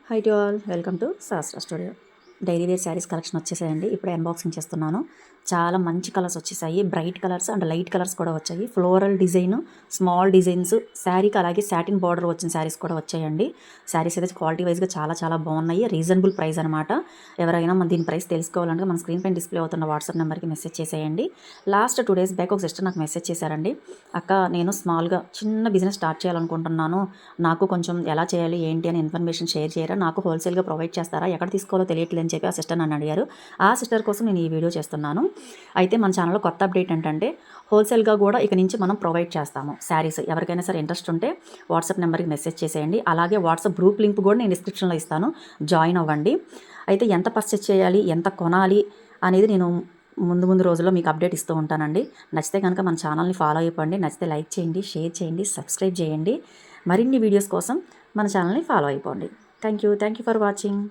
High to all, welcome to Shastra studio. Daily wear saris collection వచ్చేసాయండి. ఇప్పుడే unboxing చేస్తున్నాను. చాలా మంచి కలర్స్ వచ్చేసాయి. Bright colours and light colours కూడా వచ్చాయి. ఫ్లోరల్ డిజైన్, స్మాల్ డిజైన్స్ శారీకి అలాగే సాటిన్ బార్డర్ వచ్చిన శారీస్ కూడా వచ్చాయండి. శారీస్ అయితే క్వాలిటీ వైజ్గా చాలా చాలా బాగున్నాయి. రీజనబుల్ ప్రైస్ అనమాట. ఎవరైనా మన దీని ప్రైస్ తెలుసుకోవాలంటే మన స్క్రీన్ పైన డిస్ప్లే అవుతున్న వాట్సాప్ నెంబర్కి మెసేజ్ చేసేయండి. లాస్ట్ 2 days బ్యాక్ ఒక సిస్టర్ నాకు మెసేజ్ చేశారండి. అక్క, నేను స్మాల్గా చిన్న బిజినెస్ స్టార్ట్ చేయాలనుకుంటున్నాను. నాకు కొంచెం ఎలా చేయాలి ఏంటి అని ఇన్ఫర్మేషన్ షేర్ చేయరా, నాకు హోల్సేల్గా ప్రొవైడ్ చేస్తారా, ఎక్కడ తీసుకోవాలో తెలియట్లేదు అని చెప్పి ఆ సిస్టర్ నన్ను అడిగారు. ఆ సిస్టర్ కోసం నేను ఈ వీడియో చేస్తున్నాను. అయితే మన ఛానల్లో కొత్త అప్డేట్ ఏంటంటే హోల్సేల్గా కూడా ఇక నుంచి మనం ప్రొవైడ్ చేస్తాము శారీస్. ఎవరికైనా సరే ఇంట్రెస్ట్ ఉంటే వాట్సాప్ నెంబర్కి మెసేజ్ చేసేయండి. అలాగే వాట్సాప్ గ్రూప్ లింక్ కూడా నేను డిస్క్రిప్షన్లో ఇస్తాను, జాయిన్ అవ్వండి. అయితే ఎంత పర్చేస్ చేయాలి, ఎంత కొనాలి అనేది నేను ముందు రోజుల్లో మీకు అప్డేట్ ఇస్తూ ఉంటానండి. నచ్చితే కనుక మన ఛానల్ని ఫాలో అయిపోండి. నచ్చితే లైక్ చేయండి, షేర్ చేయండి, సబ్స్క్రైబ్ చేయండి. మరిన్ని వీడియోస్ కోసం మన ఛానల్ని ఫాలో అయిపోండి. Thank you for watching.